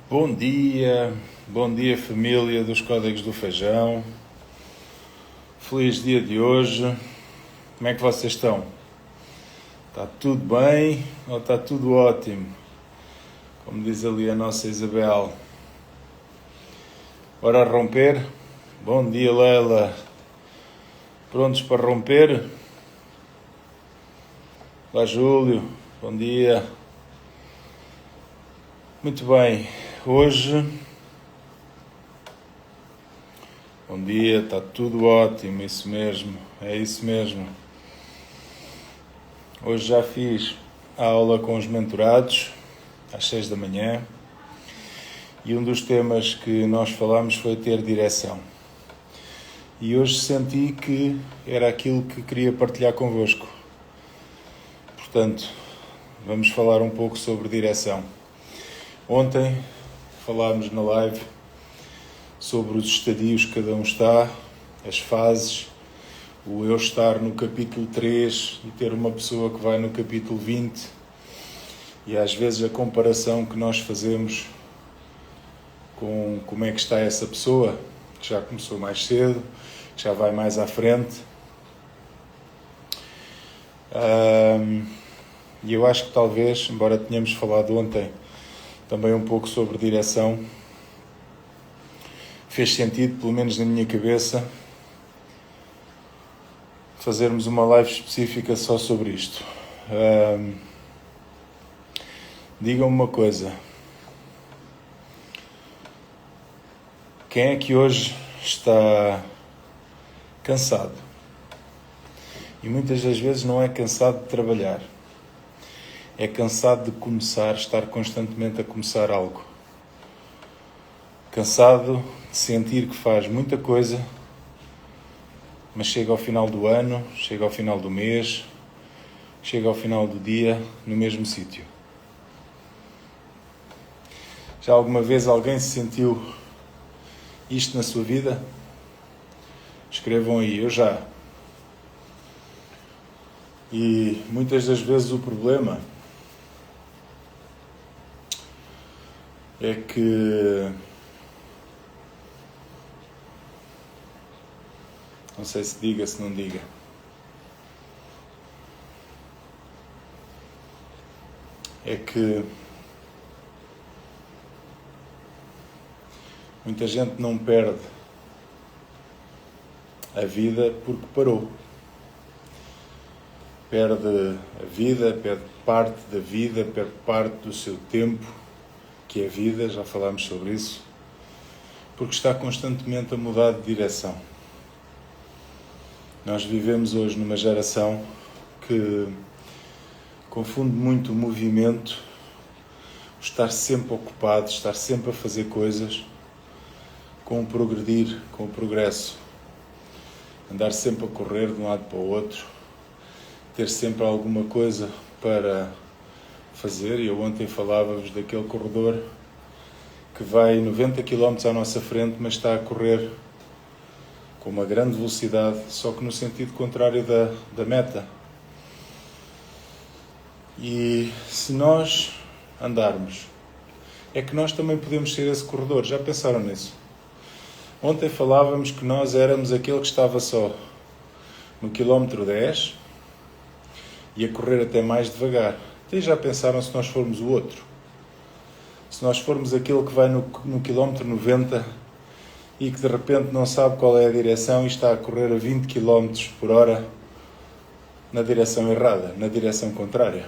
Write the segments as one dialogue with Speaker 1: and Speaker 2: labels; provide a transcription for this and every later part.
Speaker 1: Bom dia família dos Códigos do Feijão. Feliz dia de hoje. Como é que vocês estão? Está tudo bem ou está tudo ótimo? Como diz ali a nossa Isabel. Bora romper? Bom dia, Leila. Prontos para romper? Olá, Júlio. Bom dia. Muito bem. Hoje... Bom dia, está tudo ótimo, isso mesmo, é isso mesmo. Hoje já fiz a aula com os mentorados, às 6 da manhã, e um dos temas que nós falámos foi ter direção. E hoje senti que era aquilo que queria partilhar convosco. Portanto, vamos falar um pouco sobre direção. Ontem falámos na live sobre os estadios que cada um está, as fases, o eu estar no capítulo 3 e ter uma pessoa que vai no capítulo 20, e às vezes a comparação que nós fazemos com como é que está essa pessoa, que já começou mais cedo, que já vai mais à frente. E eu acho que talvez, embora tenhamos falado ontem também um pouco sobre direção, fez sentido, pelo menos na minha cabeça, fazermos uma live específica só sobre isto. Digam-me uma coisa. Quem é que hoje está cansado? E muitas das vezes não é cansado de trabalhar. É cansado de começar, estar constantemente a começar algo. Cansado de sentir que faz muita coisa, mas chega ao final do ano, chega ao final do mês, chega ao final do dia, no mesmo sítio. Já alguma vez alguém se sentiu isto na sua vida? Escrevam aí, eu já. E muitas das vezes o problema é que... Não sei se diga, se não diga. É que muita gente não perde a vida porque parou. Perde a vida, perde parte da vida, perde parte do seu tempo, que é a vida, já falámos sobre isso, porque está constantemente a mudar de direção. Nós vivemos hoje numa geração que confunde muito o movimento, o estar sempre ocupado, estar sempre a fazer coisas, com o progredir, com o progresso. Andar sempre a correr de um lado para o outro, ter sempre alguma coisa para fazer. Eu ontem falava-vos daquele corredor que vai 90 km à nossa frente, mas está a correr com uma grande velocidade, só que no sentido contrário da meta. E se nós andarmos, é que nós também podemos ser esse corredor. Já pensaram nisso? Ontem falávamos que nós éramos aquele que estava só no quilómetro 10 e a correr até mais devagar. E já pensaram se nós formos o outro? Se nós formos aquele que vai no quilómetro 90 e que de repente não sabe qual é a direção e está a correr a 20 km por hora na direção errada, na direção contrária.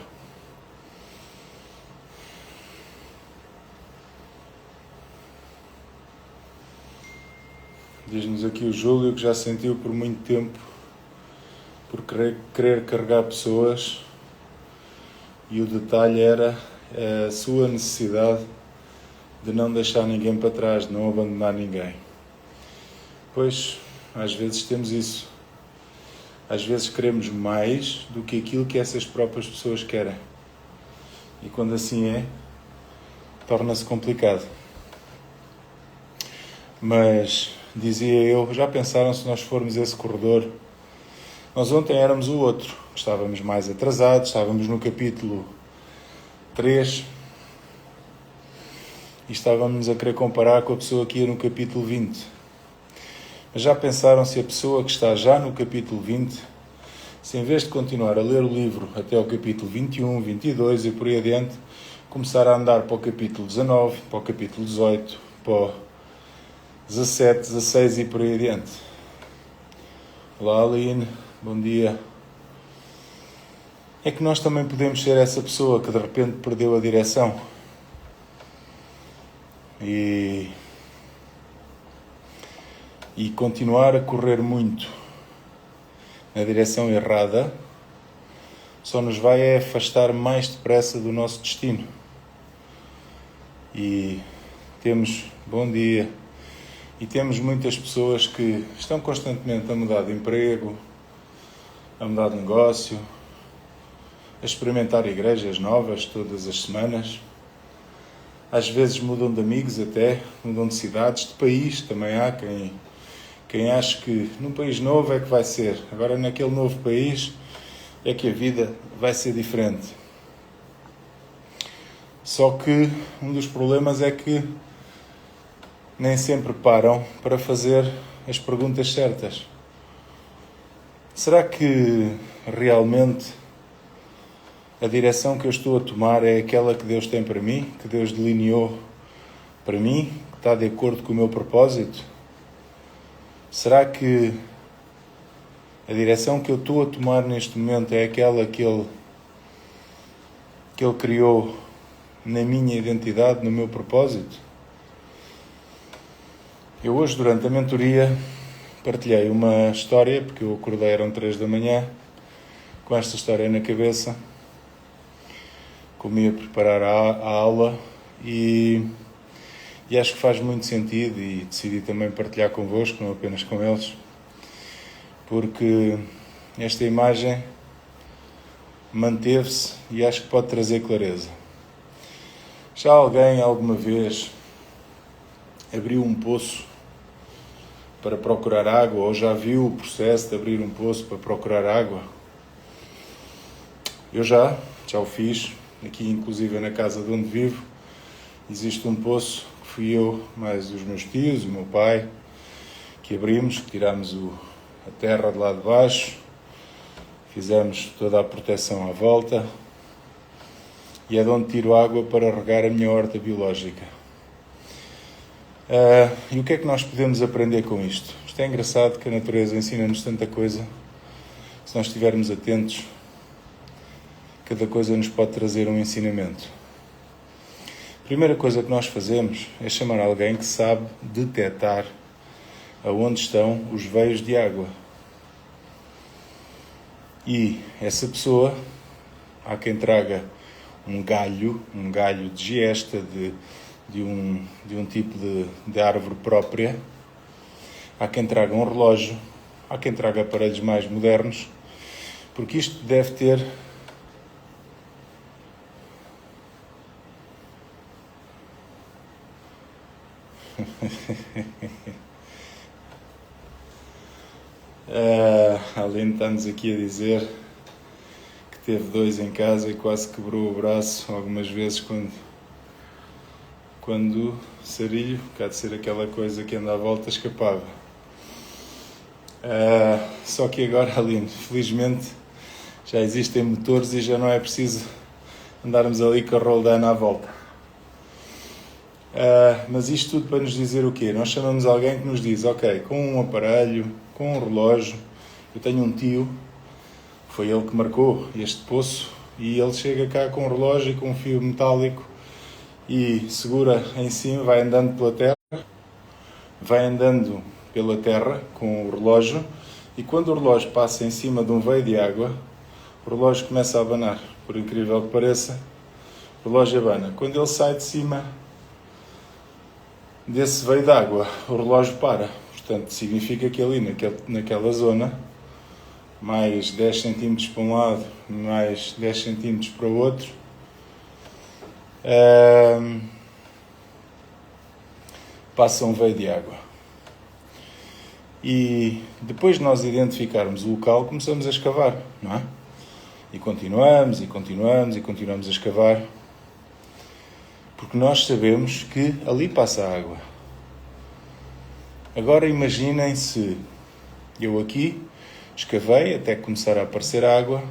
Speaker 1: Diz-nos aqui o Júlio que já sentiu por muito tempo por querer carregar pessoas, e o detalhe era a sua necessidade de não deixar ninguém para trás, de não abandonar ninguém. Pois, às vezes temos isso. Às vezes queremos mais do que aquilo que essas próprias pessoas querem. E quando assim é, torna-se complicado. Mas, dizia eu, já pensaram se nós formos esse corredor? Nós ontem éramos o outro. Estávamos mais atrasados, estávamos no capítulo 3. e estávamos a querer comparar com a pessoa que ia no capítulo 20. Mas já pensaram se a pessoa que está já no capítulo 20, se em vez de continuar a ler o livro até ao capítulo 21, 22 e por aí adiante, começar a andar para o capítulo 19, para o capítulo 18, para o 17, 16 e por aí adiante. Olá Aline, bom dia. É que nós também podemos ser essa pessoa que de repente perdeu a direção e continuar a correr muito na direção errada só nos vai afastar mais depressa do nosso destino. E temos, bom dia, e temos muitas pessoas que estão constantemente a mudar de emprego, a mudar de negócio, a experimentar igrejas novas todas as semanas. Às vezes mudam de amigos até, mudam de cidades, de país. Também há quem acha que num país novo é que vai ser. Agora naquele novo país é que a vida vai ser diferente. Só que um dos problemas é que nem sempre param para fazer as perguntas certas. Será que realmente a direção que eu estou a tomar é aquela que Deus tem para mim, que Deus delineou para mim, que está de acordo com o meu propósito? Será que a direção que eu estou a tomar neste momento é aquela que Ele criou na minha identidade, no meu propósito? Eu hoje, durante a mentoria, partilhei uma história, porque eu acordei, eram 3 da manhã, com esta história na cabeça, como ia preparar a aula, e acho que faz muito sentido, e decidi também partilhar convosco, não apenas com eles, porque esta imagem manteve-se e acho que pode trazer clareza. Já alguém alguma vez abriu um poço para procurar água, ou já viu o processo de abrir um poço para procurar água? Eu já o fiz. Aqui, inclusive, na casa de onde vivo, existe um poço que fui eu, mais os meus tios, o meu pai, que abrimos, que tirámos a terra de lá de baixo, fizemos toda a proteção à volta, e é de onde tiro água para regar a minha horta biológica. E o que é que nós podemos aprender com isto? Isto é engraçado, que a natureza ensina-nos tanta coisa. Se nós estivermos atentos, cada coisa nos pode trazer um ensinamento. A primeira coisa que nós fazemos é chamar alguém que sabe detectar aonde estão os veios de água. E essa pessoa, há quem traga um galho de giesta, de um tipo de árvore própria. Há quem traga um relógio, há quem traga aparelhos mais modernos, porque isto deve ter Aline está-nos aqui a dizer que teve 2 em casa e quase quebrou o braço algumas vezes quando o sarilho, que há de ser aquela coisa que anda à volta, escapava. Só que agora, Aline, felizmente já existem motores e já não é preciso andarmos ali com a roldana à volta. Mas isto tudo para nos dizer o quê? Nós chamamos alguém que nos diz, ok, com um aparelho, com um relógio, eu tenho um tio, foi ele que marcou este poço, e ele chega cá com um relógio e com um fio metálico e segura em cima, vai andando pela terra com o relógio, e quando o relógio passa em cima de um veio de água, o relógio começa a abanar. Por incrível que pareça, o relógio abana. Quando ele sai de cima desse veio de água, o relógio para. Portanto, significa que ali naquela zona, mais 10 centímetros para um lado, mais 10 centímetros para o outro, passa um veio de água. E depois de nós identificarmos o local, começamos a escavar, não é? E continuamos a escavar. Porque nós sabemos que ali passa a água. Agora imaginem se eu aqui escavei até começar a aparecer água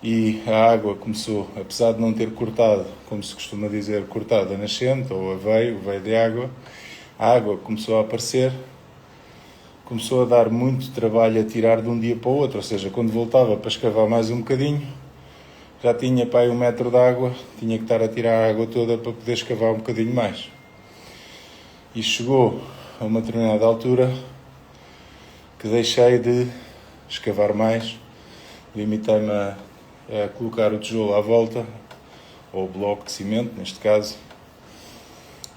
Speaker 1: e a água começou, apesar de não ter cortado, como se costuma dizer, cortado a nascente ou o veio de água, a água começou a aparecer, começou a dar muito trabalho a tirar de um dia para o outro, ou seja, quando voltava para escavar mais um bocadinho, já tinha para aí 1 metro de água, tinha que estar a tirar a água toda para poder escavar um bocadinho mais. E chegou a uma determinada altura que deixei de escavar mais, limitei-me a colocar o tijolo à volta, ou o bloco de cimento, neste caso,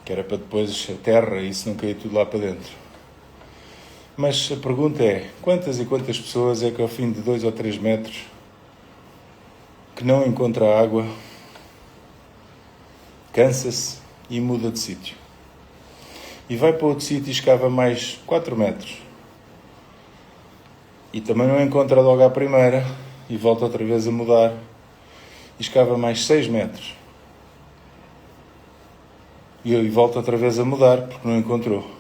Speaker 1: que era para depois a terra e isso não cair tudo lá para dentro. Mas a pergunta é, quantas e quantas pessoas é que ao fim de 2 ou 3 metros que não encontra água, cansa-se e muda de sítio? E vai para outro sítio e escava mais 4 metros. E também não encontra logo à primeira e volta outra vez a mudar e escava mais 6 metros. E volta outra vez a mudar porque não encontrou.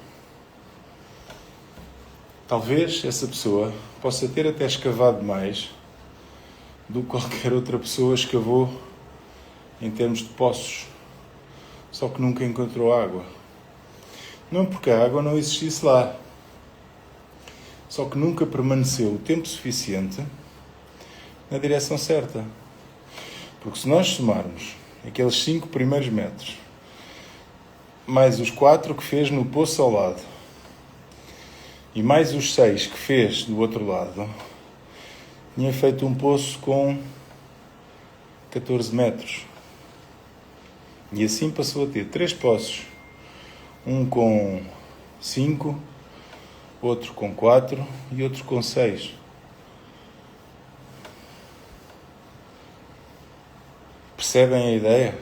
Speaker 1: Talvez essa pessoa possa ter até escavado mais do que qualquer outra pessoa escavou em termos de poços, só que nunca encontrou água. Não porque a água não existisse lá, só que nunca permaneceu o tempo suficiente na direção certa. Porque se nós somarmos aqueles 5 primeiros metros, mais os 4 que fez no poço ao lado, e mais os 6 que fez do outro lado, tinha feito um poço com 14 metros. E assim passou a ter 3 poços. Um com 5, outro com 4 e outro com 6. Percebem a ideia?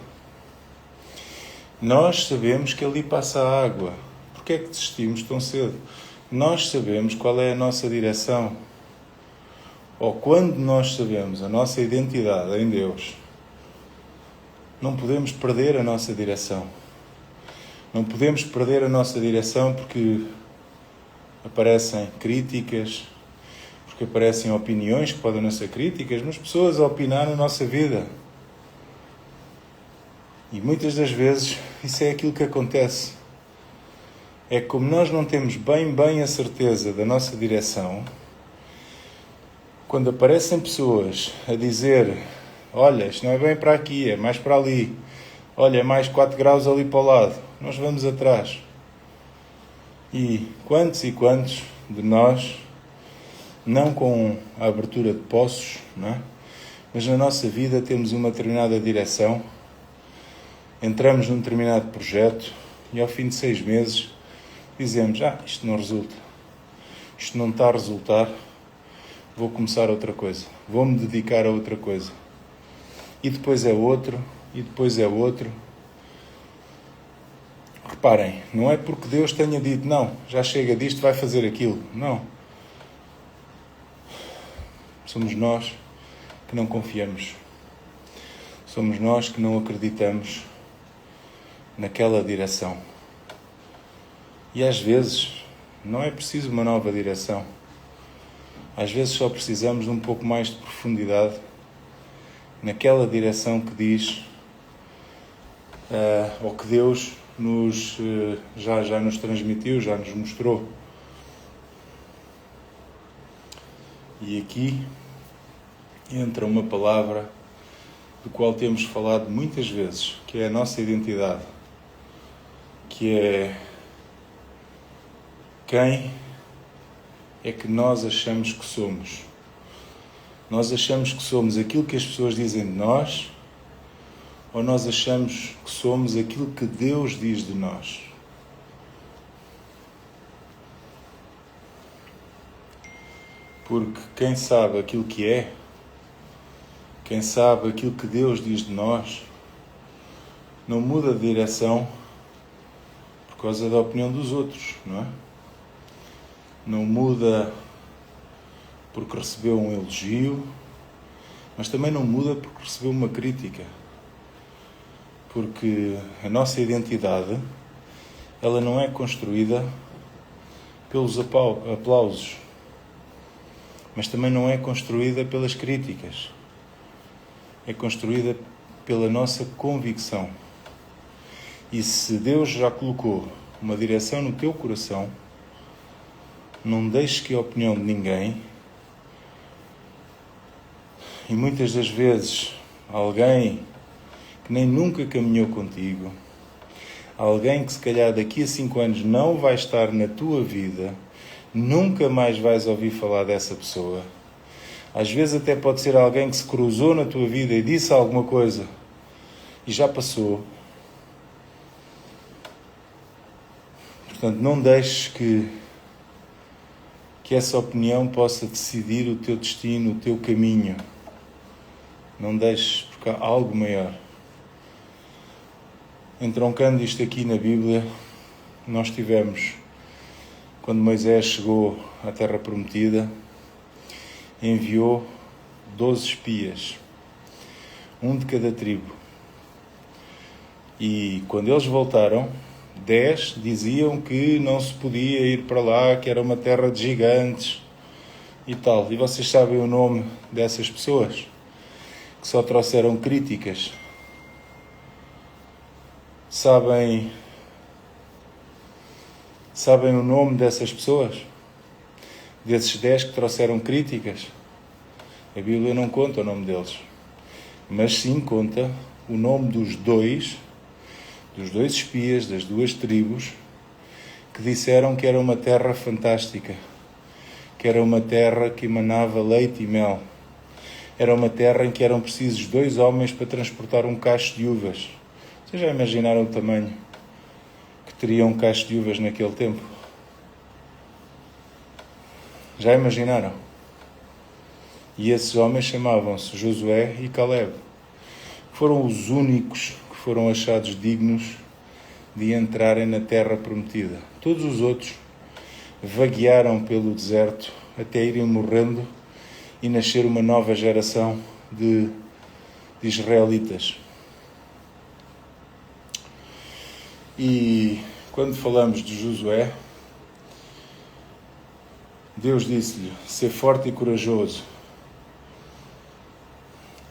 Speaker 1: Nós sabemos que ali passa a água. Por que é que desistimos tão cedo? Nós sabemos qual é a nossa direção. Ou quando nós sabemos a nossa identidade em Deus, não podemos perder a nossa direção. Não podemos perder a nossa direção porque aparecem críticas, porque aparecem opiniões que podem não ser críticas, mas pessoas a opinar na nossa vida. E muitas das vezes isso é aquilo que acontece. É que como nós não temos bem a certeza da nossa direção, quando aparecem pessoas a dizer, olha, isto não é bem para aqui, é mais para ali, olha, é mais 4 graus ali para o lado, nós vamos atrás. E quantos de nós, não com a abertura de poços, não é? Mas na nossa vida temos uma determinada direção, entramos num determinado projeto e ao fim de 6 meses dizemos, isto não resulta, isto não está a resultar, vou começar outra coisa, vou-me dedicar a outra coisa. E depois é outro, e depois é outro. Reparem, não é porque Deus tenha dito, não, já chega disto, vai fazer aquilo. Não. Somos nós que não confiamos. Somos nós que não acreditamos naquela direção. E às vezes não é preciso uma nova direção. Às vezes só precisamos de um pouco mais de profundidade naquela direção que diz, ou que Deus já nos transmitiu, já nos mostrou. E aqui entra uma palavra do qual temos falado muitas vezes, que é a nossa identidade, que é quem é que nós achamos que somos. Nós achamos que somos aquilo que as pessoas dizem de nós, ou nós achamos que somos aquilo que Deus diz de nós? Porque quem sabe aquilo que é, quem sabe aquilo que Deus diz de nós, não muda de direção por causa da opinião dos outros, não é? Não muda porque recebeu um elogio, mas também não muda porque recebeu uma crítica. Porque a nossa identidade, ela não é construída pelos aplausos, mas também não é construída pelas críticas. É construída pela nossa convicção. E se Deus já colocou uma direção no teu coração, não deixes que a opinião de ninguém, e muitas das vezes alguém que nem nunca caminhou contigo, alguém que se calhar daqui a 5 anos não vai estar na tua vida, nunca mais vais ouvir falar dessa pessoa. Às vezes até pode ser alguém que se cruzou na tua vida e disse alguma coisa e já passou. Portanto, não deixes que essa opinião possa decidir o teu destino, o teu caminho. Não deixes, porque há algo maior. Entroncando isto aqui na Bíblia, nós tivemos, quando Moisés chegou à Terra Prometida, enviou 12 espias, um de cada tribo. E quando eles voltaram, 10 diziam que não se podia ir para lá, que era uma terra de gigantes e tal. E vocês sabem o nome dessas pessoas? Que só trouxeram críticas. Sabem o nome dessas pessoas? Desses 10 que trouxeram críticas? A Bíblia não conta o nome deles. Mas sim conta o nome dos dois espias, das 2 tribos, que disseram que era uma terra fantástica, que era uma terra que emanava leite e mel. Era uma terra em que eram precisos 2 homens para transportar um cacho de uvas. Vocês já imaginaram o tamanho que teria um cacho de uvas naquele tempo? Já imaginaram? E esses homens chamavam-se Josué e Caleb. Foram os únicos que foram achados dignos de entrarem na terra prometida. Todos os outros vaguearam pelo deserto até irem morrendo e nascer uma nova geração de israelitas. E quando falamos de Josué, Deus disse-lhe: ser forte e corajoso.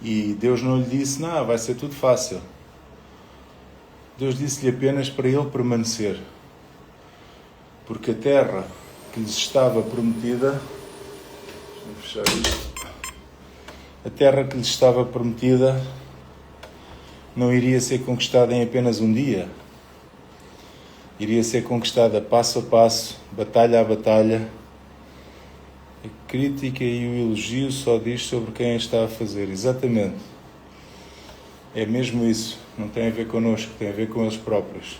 Speaker 1: E Deus não lhe disse: não, vai ser tudo fácil. Deus disse-lhe apenas para ele permanecer. Porque a terra que lhes estava prometida... Deixa-me fechar isto. A terra que lhes estava prometida não iria ser conquistada em apenas um dia. Iria ser conquistada passo a passo, batalha a batalha. A crítica e o elogio só diz sobre quem está a fazer. Exatamente. É mesmo isso. Não tem a ver connosco, tem a ver com eles próprios.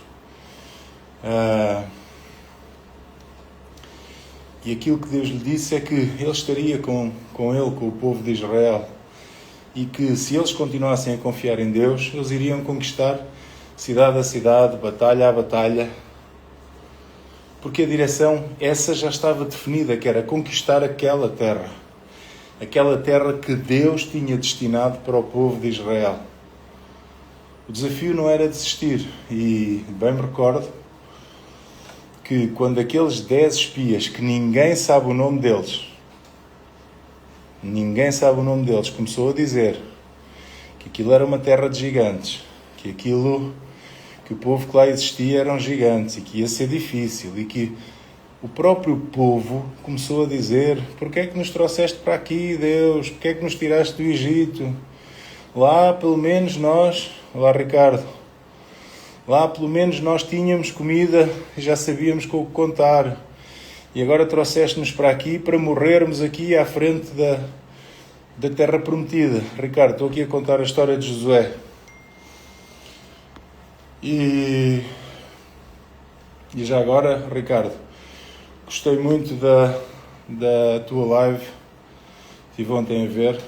Speaker 1: E aquilo que Deus lhe disse é que ele estaria com ele, com o povo de Israel. E que se eles continuassem a confiar em Deus, eles iriam conquistar cidade a cidade, batalha a batalha. Porque a direção, essa já estava definida, que era conquistar aquela terra. Aquela terra que Deus tinha destinado para o povo de Israel. O desafio não era desistir. E bem me recordo que quando aqueles 10 espias, que ninguém sabe o nome deles, começou a dizer que aquilo era uma terra de gigantes, que o povo que lá existia eram gigantes e que ia ser difícil, e que o próprio povo começou a dizer: porquê é que nos trouxeste para aqui, Deus? Porquê é que nos tiraste do Egito? Lá pelo menos nós, lá Ricardo, lá pelo menos nós tínhamos comida e já sabíamos com o que contar. E agora trouxeste-nos para aqui para morrermos aqui à frente da terra prometida. Ricardo, estou aqui a contar a história de Josué. E já agora, Ricardo, gostei muito da tua live. Estive ontem a ver.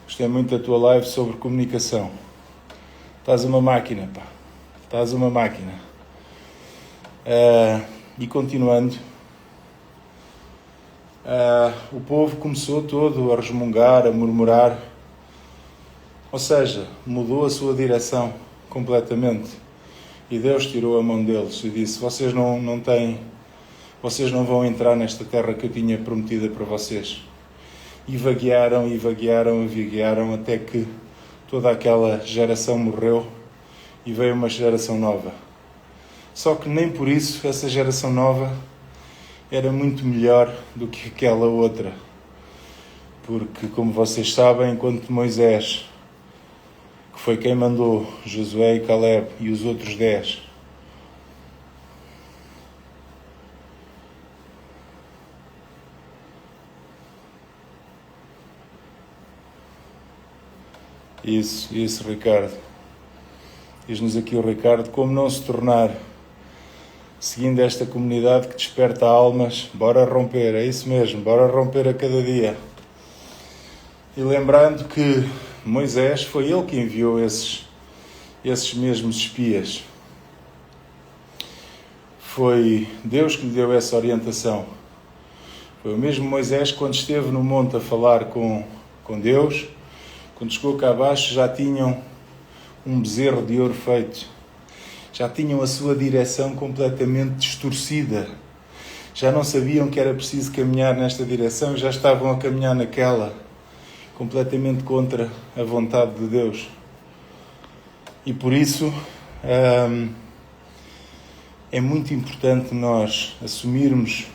Speaker 1: Gostei muito da tua live sobre comunicação. Estás uma máquina, pá. Estás uma máquina. E continuando, o povo começou todo a resmungar, a murmurar. Ou seja, mudou a sua direção. completamente. E Deus tirou a mão deles e disse: vocês não vão entrar nesta terra que eu tinha prometida para vocês. E vaguearam, e vaguearam, e vaguearam, até que toda aquela geração morreu e veio uma geração nova. Só que nem por isso essa geração nova era muito melhor do que aquela outra. Porque, como vocês sabem, enquanto Moisés, que foi quem mandou Josué e Caleb e os outros 10, Isso, Ricardo. Diz-nos aqui o Ricardo, como não se tornar, seguindo esta comunidade que desperta almas, bora romper, é isso mesmo, bora romper a cada dia. E lembrando que Moisés foi ele que enviou esses mesmos espias. Foi Deus que lhe deu essa orientação. Foi o mesmo Moisés que, quando esteve no monte a falar com Deus, quando chegou cá abaixo, já tinham um bezerro de ouro feito. Já tinham a sua direção completamente distorcida. Já não sabiam que era preciso caminhar nesta direção, já estavam a caminhar naquela, completamente contra a vontade de Deus. E por isso é muito importante nós assumirmos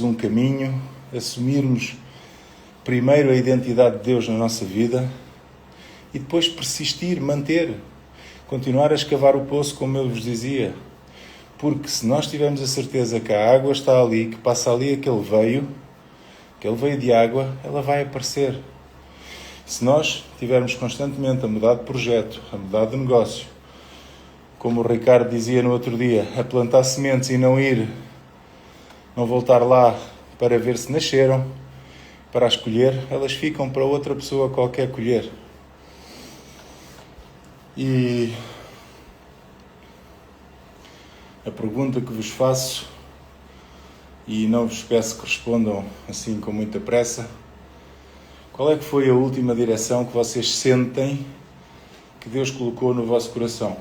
Speaker 1: um caminho, assumirmos primeiro a identidade de Deus na nossa vida e depois persistir, manter, continuar a escavar o poço, como eu vos dizia. Porque se nós tivermos a certeza que a água está ali, que passa ali aquele veio de água, ela vai aparecer. Se nós estivermos constantemente a mudar de projeto, a mudar de negócio, como o Ricardo dizia no outro dia, a plantar sementes e não voltar lá para ver se nasceram, para as colher, elas ficam para outra pessoa qualquer colher. E a pergunta que vos faço, e não vos peço que respondam assim com muita pressa, qual é que foi a última direção que vocês sentem que Deus colocou no vosso coração?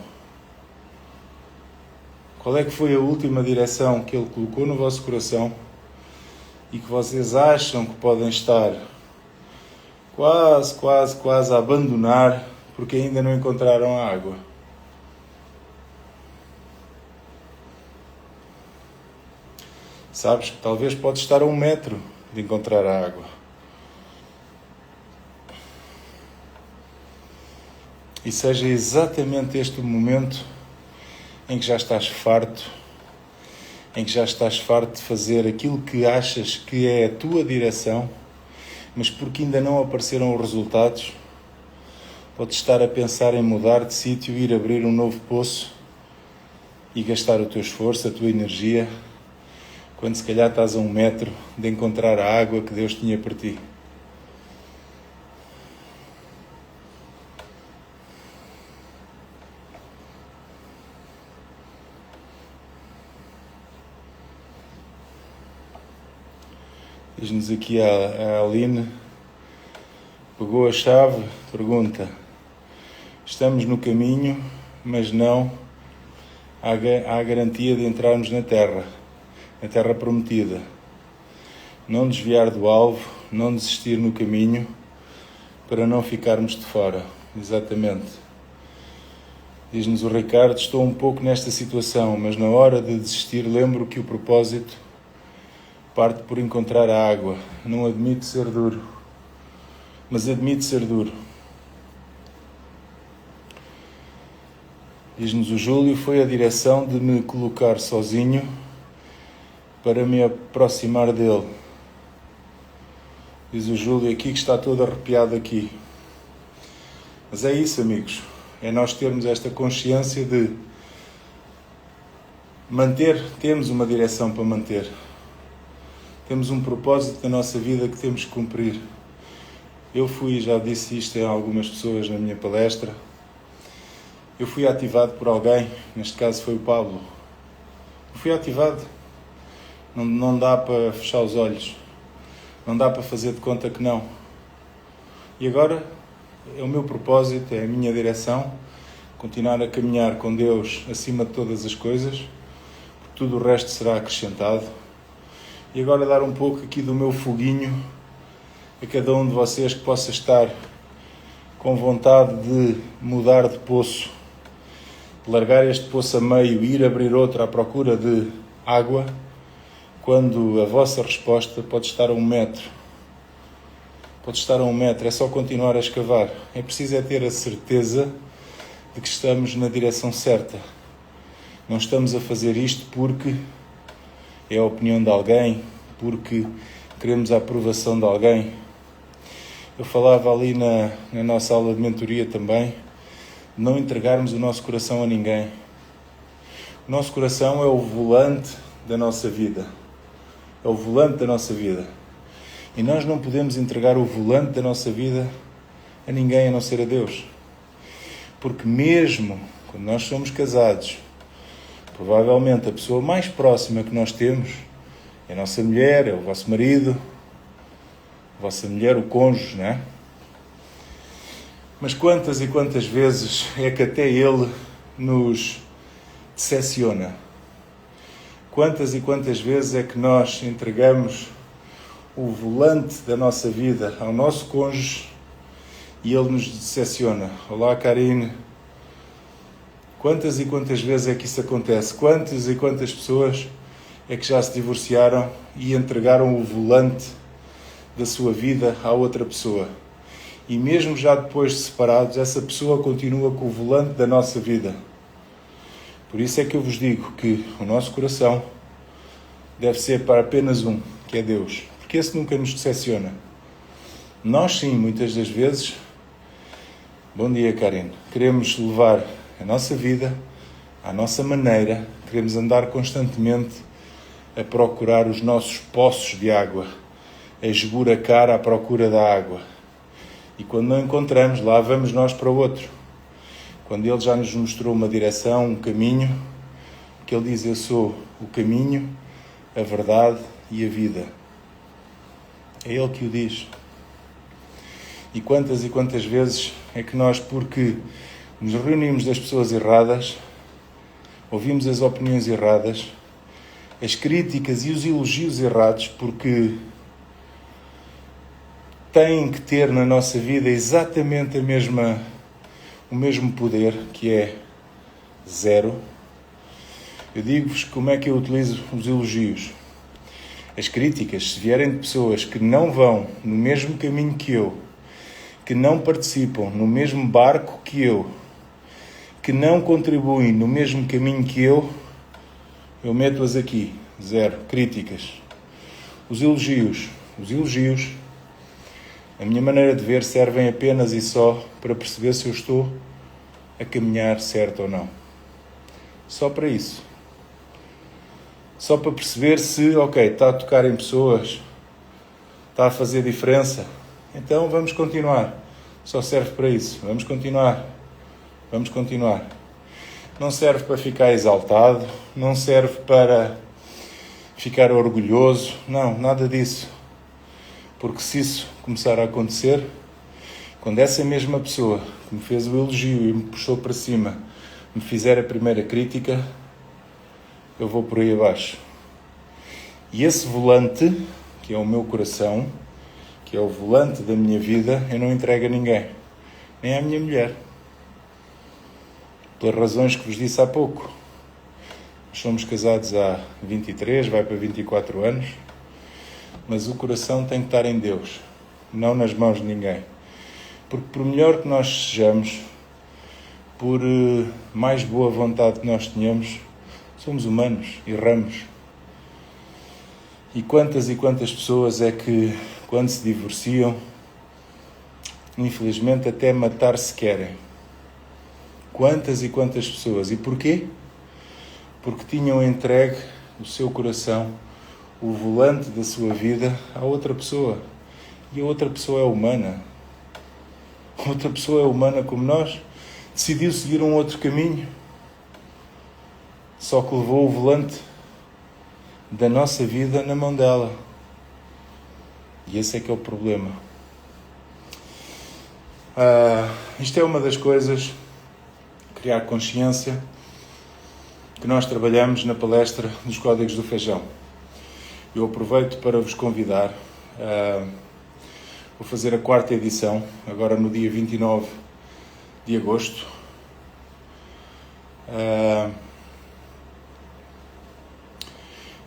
Speaker 1: Qual é que foi a última direção que Ele colocou no vosso coração e que vocês acham que podem estar quase a abandonar porque ainda não encontraram a água? Sabes que talvez pode estar a 1 metro de encontrar a água. E seja exatamente este o momento em que já estás farto, de fazer aquilo que achas que é a tua direção, mas porque ainda não apareceram os resultados, podes estar a pensar em mudar de sítio, ir abrir um novo poço e gastar o teu esforço, a tua energia, quando se calhar estás a 1 metro de encontrar a água que Deus tinha para ti. Diz-nos aqui a Aline, pegou a chave, pergunta: estamos no caminho, mas não há garantia de entrarmos na terra prometida. Não desviar do alvo, não desistir no caminho, para não ficarmos de fora. Exatamente. Diz-nos o Ricardo, estou um pouco nesta situação, mas na hora de desistir lembro que o propósito parte por encontrar a água. Não admito ser duro, mas admito ser duro. Diz-nos o Júlio, foi a direção de me colocar sozinho para me aproximar dele. Diz o Júlio aqui que está todo arrepiado aqui. Mas é isso, amigos. É nós termos esta consciência de temos uma direção para manter. Temos um propósito da nossa vida que temos que cumprir. Eu já disse isto a algumas pessoas na minha palestra, eu fui ativado por alguém, neste caso foi o Pablo. Eu fui ativado. Não dá para fechar os olhos. Não dá para fazer de conta que não. E agora é o meu propósito, é a minha direção continuar a caminhar com Deus acima de todas as coisas, porque tudo o resto será acrescentado. E agora dar um pouco aqui do meu foguinho a cada um de vocês que possa estar com vontade de mudar de poço, de largar este poço a meio e ir abrir outro à procura de água, quando a vossa resposta pode estar a 1 metro. Pode estar a 1 metro, é só continuar a escavar. É preciso ter a certeza de que estamos na direção certa. Não estamos a fazer isto porque é a opinião de alguém, porque queremos a aprovação de alguém. Eu falava ali na nossa aula de mentoria também, de não entregarmos o nosso coração a ninguém. O nosso coração é o volante da nossa vida. É o volante da nossa vida. E nós não podemos entregar o volante da nossa vida a ninguém a não ser a Deus. Porque mesmo quando nós somos casados, provavelmente a pessoa mais próxima que nós temos é a nossa mulher, é o vosso marido, a vossa mulher, o cônjuge, não é? Mas quantas e quantas vezes é que até ele nos decepciona? Quantas e quantas vezes é que nós entregamos o volante da nossa vida ao nosso cônjuge e ele nos decepciona? Olá, Karine. Quantas e quantas vezes é que isso acontece? Quantas e quantas pessoas é que já se divorciaram e entregaram o volante da sua vida à outra pessoa? E mesmo já depois de separados, essa pessoa continua com o volante da nossa vida. Por isso é que eu vos digo que o nosso coração deve ser para apenas um, que é Deus. Porque esse nunca nos decepciona. Nós sim, muitas das vezes, bom dia, Karine, queremos levar a nossa vida à nossa maneira, queremos andar constantemente a procurar os nossos poços de água, a esburacar à procura da água. E quando não encontramos, lá vamos nós para o outro. Quando Ele já nos mostrou uma direção, um caminho, que Ele diz: eu sou o caminho, a verdade e a vida. É Ele que o diz. E quantas vezes é que nós, porque nos reunimos das pessoas erradas, ouvimos as opiniões erradas, as críticas e os elogios errados, porque têm que ter na nossa vida exatamente o mesmo poder, que é 0. Eu digo-vos como é que eu utilizo os elogios. As críticas, se vierem de pessoas que não vão no mesmo caminho que eu, que não participam no mesmo barco que eu, que não contribuem no mesmo caminho que eu meto-as aqui. 0. Críticas. Os elogios, a minha maneira de ver, servem apenas e só para perceber se eu estou a caminhar certo ou não. Só para isso. Só para perceber se, ok, está a tocar em pessoas, está a fazer diferença, então vamos continuar. Só serve para isso. Vamos continuar. Não serve para ficar exaltado, não serve para ficar orgulhoso, não, nada disso. Porque se isso começar a acontecer, quando essa mesma pessoa que me fez o elogio e me puxou para cima me fizer a primeira crítica, eu vou por aí abaixo. E esse volante, que é o meu coração, que é o volante da minha vida, eu não entrego a ninguém, nem à minha mulher. Pelas razões que vos disse há pouco. Nós somos casados há 23, vai para 24 anos, mas o coração tem que estar em Deus, não nas mãos de ninguém. Porque por melhor que nós sejamos, por mais boa vontade que nós tenhamos, somos humanos, erramos. E quantas pessoas é que, quando se divorciam, infelizmente até matar-se querem? Quantas e quantas pessoas. E porquê? Porque tinham entregue o seu coração, o volante da sua vida, a outra pessoa. E a outra pessoa é humana. Outra pessoa é humana como nós. Decidiu seguir um outro caminho. Só que levou o volante da nossa vida na mão dela. E esse é que é o problema. Isto é uma das coisas que criar consciência, que nós trabalhamos na palestra dos Códigos do Feijão. Eu aproveito para vos convidar. Vou fazer a 4ª edição, agora no dia 29 de agosto.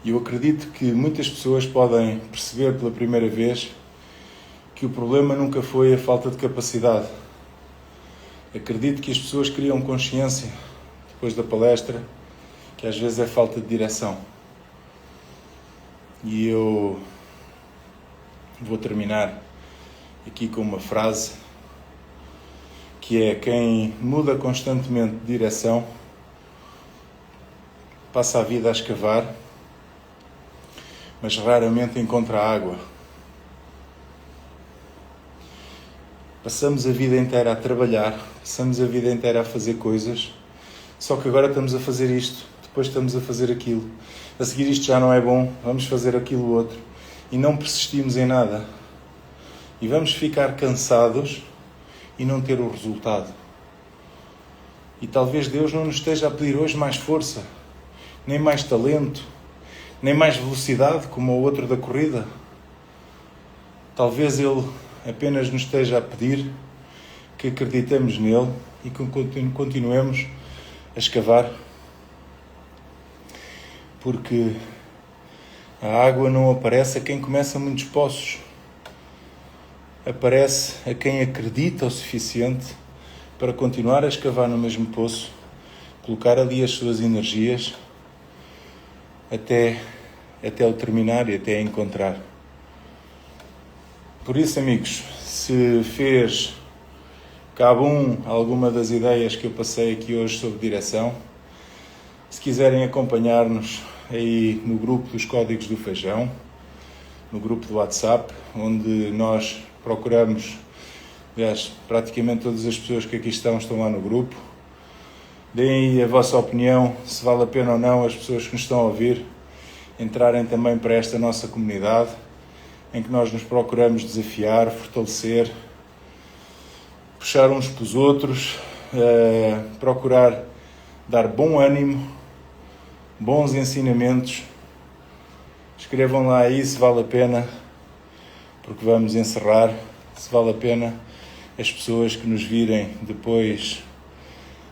Speaker 1: Eu acredito que muitas pessoas podem perceber pela primeira vez que o problema nunca foi a falta de capacidade. Acredito que as pessoas criam consciência, depois da palestra, que às vezes é falta de direção. E eu vou terminar aqui com uma frase, que é: quem muda constantemente de direção passa a vida a escavar, mas raramente encontra água. Passamos a vida inteira a trabalhar, passamos a vida inteira a fazer coisas, só que agora estamos a fazer isto, depois estamos a fazer aquilo. A seguir isto já não é bom, vamos fazer aquilo outro. E não persistimos em nada. E vamos ficar cansados e não ter o resultado. E talvez Deus não nos esteja a pedir hoje mais força, nem mais talento, nem mais velocidade, como o outro da corrida. Talvez Ele apenas nos esteja a pedir que acreditemos nele e que continuemos a escavar. Porque a água não aparece a quem começa muitos poços. Aparece a quem acredita o suficiente para continuar a escavar no mesmo poço, colocar ali as suas energias até o terminar e até encontrar. Por isso, amigos, se fez cabum alguma das ideias que eu passei aqui hoje sobre direção, se quiserem acompanhar-nos aí no grupo dos Códigos do Feijão, no grupo do WhatsApp, onde nós procuramos, aliás, praticamente todas as pessoas que aqui estão lá no grupo. Deem aí a vossa opinião, se vale a pena ou não as pessoas que nos estão a ouvir entrarem também para esta nossa comunidade, em que nós nos procuramos desafiar, fortalecer, puxar uns para os outros, procurar dar bom ânimo, bons ensinamentos. Escrevam lá aí se vale a pena, porque vamos encerrar, se vale a pena as pessoas que nos virem depois,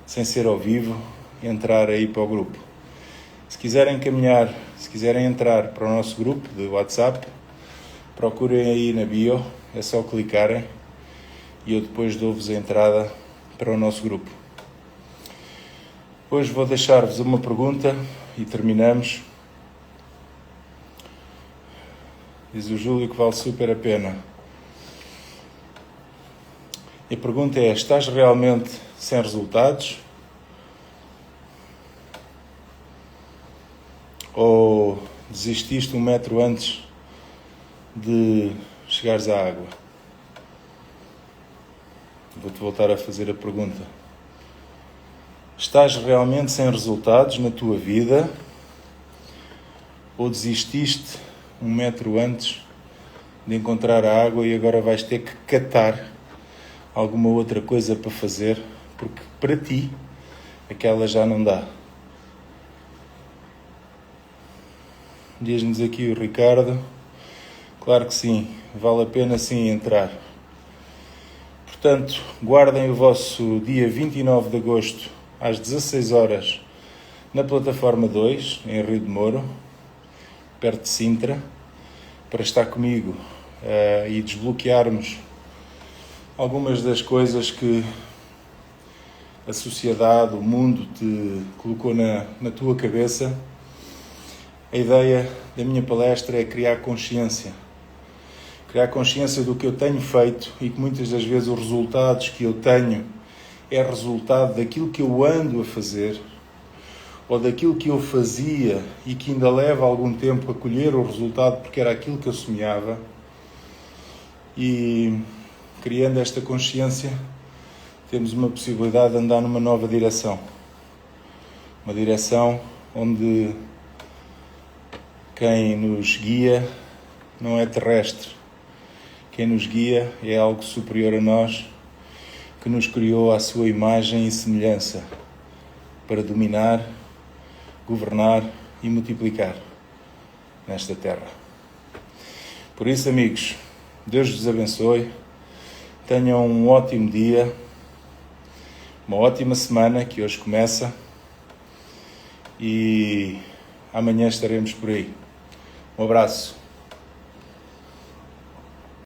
Speaker 1: sem ser ao vivo, entrar aí para o grupo. Se quiserem caminhar, se quiserem entrar para o nosso grupo de WhatsApp, procurem aí na bio, é só clicarem e eu depois dou-vos a entrada para o nosso grupo. Hoje vou deixar-vos uma pergunta e terminamos. Diz o Júlio que vale super a pena. E a pergunta é: estás realmente sem resultados? Ou desististe 1 metro antes de chegares à água? Vou-te voltar a fazer a pergunta. Estás realmente sem resultados na tua vida? Ou desististe 1 metro antes de encontrar a água e agora vais ter que catar alguma outra coisa para fazer, porque para ti aquela já não dá? Diz-nos aqui o Ricardo. Claro que sim, vale a pena sim entrar. Portanto, guardem o vosso dia 29 de agosto às 16 horas na plataforma 2, em Rio de Moro, perto de Sintra, para estar comigo e desbloquearmos algumas das coisas que a sociedade, o mundo te colocou na tua cabeça. A ideia da minha palestra é criar consciência do que eu tenho feito e que muitas das vezes os resultados que eu tenho é resultado daquilo que eu ando a fazer ou daquilo que eu fazia e que ainda leva algum tempo a colher o resultado porque era aquilo que eu sonhava. E criando esta consciência temos uma possibilidade de andar numa nova direção. Uma direção onde quem nos guia não é terrestre. Quem nos guia é algo superior a nós, que nos criou à sua imagem e semelhança. para dominar, governar e multiplicar nesta terra. Por isso, amigos, Deus vos abençoe, tenham um ótimo dia, uma ótima semana que hoje começa e amanhã estaremos por aí. Um abraço.